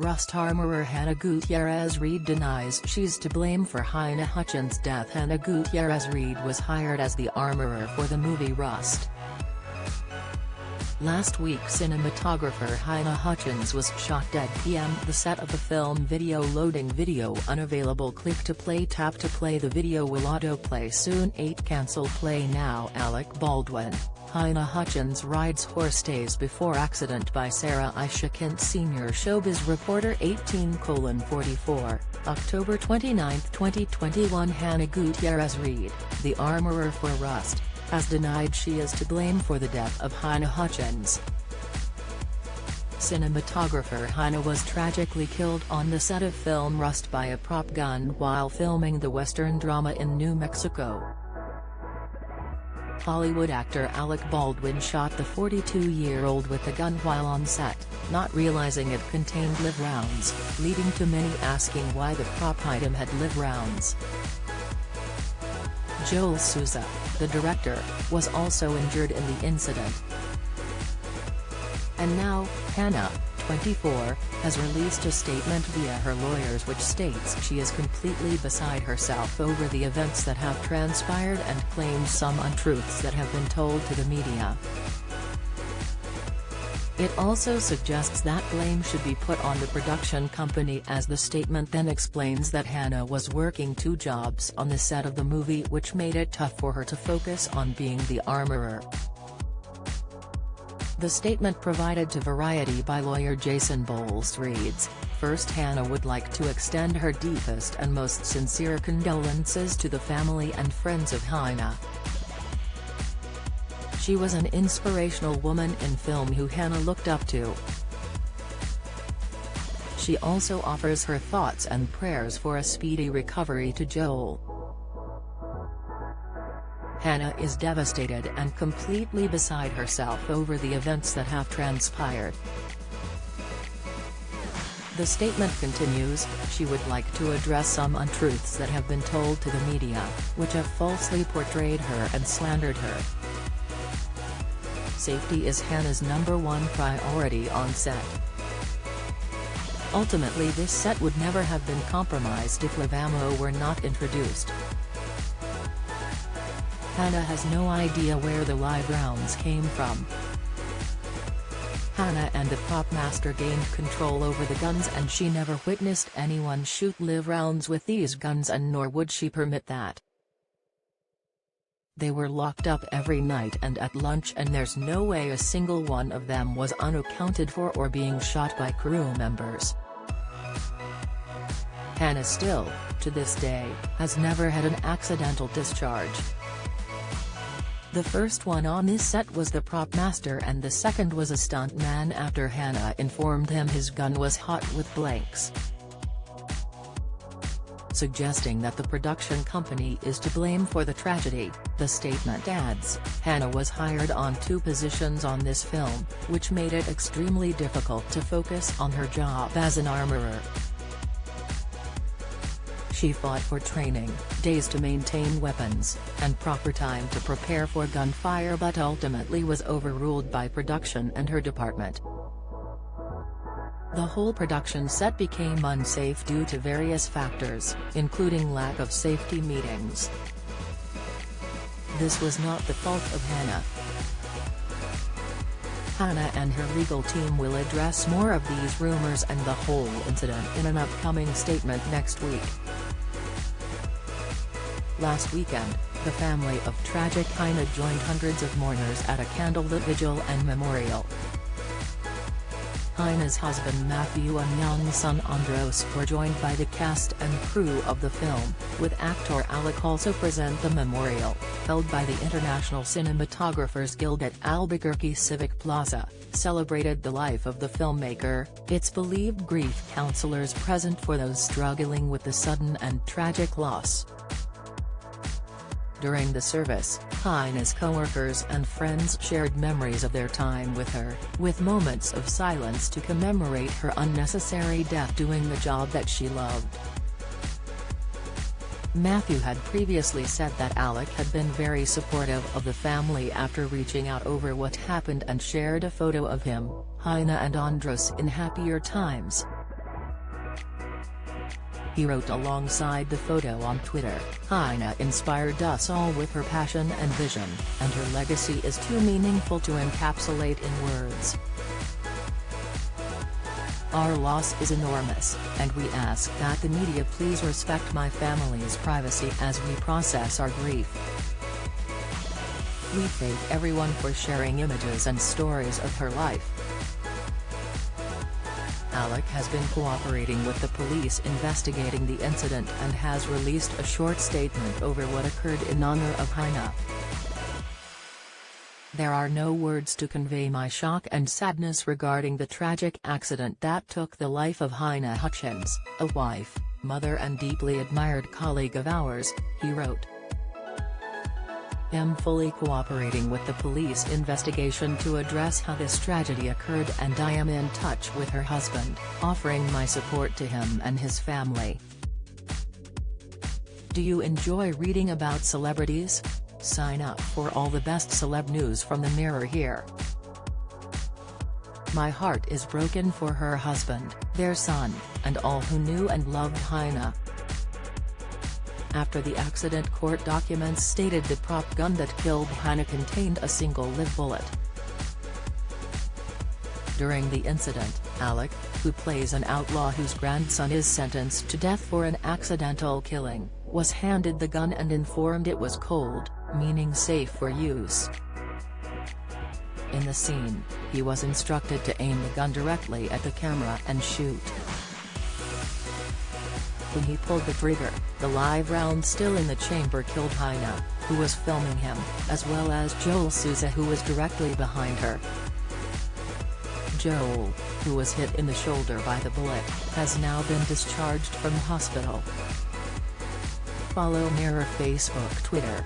Rust armourer Hannah Gutierrez Reed denies she's to blame for Halyna Hutchins' death. Hannah Gutierrez Reed was hired as the armourer for the movie Rust. Last week, cinematographer Hannah Hutchins was shot dead p.m. the set of the film. Video loading. Video unavailable. Click to play. Tap to play. The video will autoplay soon. 8 Cancel. Play now. Alec Baldwin. Halyna Hutchins rides horse days before accident by Sarah Ishikant Sr. Showbiz reporter 18:44, October 29, 2021. Hannah Gutierrez Reed, the armourer for Rust, has denied she is to blame for the death of Halyna Hutchins. Cinematographer Hannah was tragically killed on the set of film Rust by a prop gun while filming the Western drama in New Mexico. Hollywood actor Alec Baldwin shot the 42-year-old with the gun while on set, not realizing it contained live rounds, leading to many asking why the prop item had live rounds. Joel Souza, the director, was also injured in the incident. And now, Hannah, 24, has released a statement via her lawyers which states she is completely beside herself over the events that have transpired and claims some untruths that have been told to the media. It also suggests that blame should be put on the production company, as the statement then explains that Hannah was working 2 jobs on the set of the movie, which made it tough for her to focus on being the armourer. The statement provided to Variety by lawyer Jason Bowles reads, "First, Hannah would like to extend her deepest and most sincere condolences to the family and friends of Halyna. She was an inspirational woman in film who Hannah looked up to." She also offers her thoughts and prayers for a speedy recovery to Joel. Hannah is devastated and completely beside herself over the events that have transpired. The statement continues, "She would like to address some untruths that have been told to the media, which have falsely portrayed her and slandered her. Safety is Hannah's #1 priority on set. Ultimately, this set would never have been compromised if live ammo were not introduced. Hannah has no idea where the live rounds came from. Hannah and the prop master gained control over the guns, and she never witnessed anyone shoot live rounds with these guns, and nor would she permit that. They were locked up every night and at lunch, and there's no way a single one of them was unaccounted for or being shot by crew members. Hannah still, to this day, has never had an accidental discharge. The first one on this set was the prop master, and the second was a stunt man after Hannah informed him his gun was hot with blanks." Suggesting that the production company is to blame for the tragedy, the statement adds, "Hannah was hired on 2 positions on this film, which made it extremely difficult to focus on her job as an armourer. She fought for training, days to maintain weapons, and proper time to prepare for gunfire, but ultimately was overruled by production and her department. The whole production set became unsafe due to various factors, including lack of safety meetings. This was not the fault of Hannah." Hannah and her legal team will address more of these rumors and the whole incident in an upcoming statement next week. Last weekend, the family of tragic Halyna joined hundreds of mourners at a candlelit vigil and memorial. Halyna's husband Matthew and young son Andros were joined by the cast and crew of the film, with actor Alec also present. The memorial, held by the International Cinematographers Guild at Albuquerque Civic Plaza, celebrated the life of the filmmaker, its believed grief counselors present for those struggling with the sudden and tragic loss. During the service, Halyna's co-workers and friends shared memories of their time with her, with moments of silence to commemorate her unnecessary death doing the job that she loved. Matthew had previously said that Alec had been very supportive of the family after reaching out over what happened, and shared a photo of him, Halyna and Andros in happier times. He wrote alongside the photo on Twitter, "Hannah inspired us all with her passion and vision, and her legacy is too meaningful to encapsulate in words. Our loss is enormous, and we ask that the media please respect my family's privacy as we process our grief. We thank everyone for sharing images and stories of her life." Alec has been cooperating with the police investigating the incident and has released a short statement over what occurred in honor of Hannah. "There are no words to convey my shock and sadness regarding the tragic accident that took the life of Halyna Hutchins, a wife, mother and deeply admired colleague of ours," he wrote. "I'm fully cooperating with the police investigation to address how this tragedy occurred, and I am in touch with her husband, offering my support to him and his family." Do you enjoy reading about celebrities? Sign up for all the best celeb news from the Mirror here. My heart is broken for her husband, their son, and all who knew and loved Hannah. After the accident, court documents stated the prop gun that killed Hannah contained a single live bullet. During the incident, Alec, who plays an outlaw whose grandson is sentenced to death for an accidental killing, was handed the gun and informed it was cold, meaning safe for use. In the scene, he was instructed to aim the gun directly at the camera and shoot. When he pulled the trigger, the live round still in the chamber killed Hannah, who was filming him, as well as Joel Souza, who was directly behind her. Joel, who was hit in the shoulder by the bullet, has now been discharged from hospital. Follow Mirror Facebook, Twitter,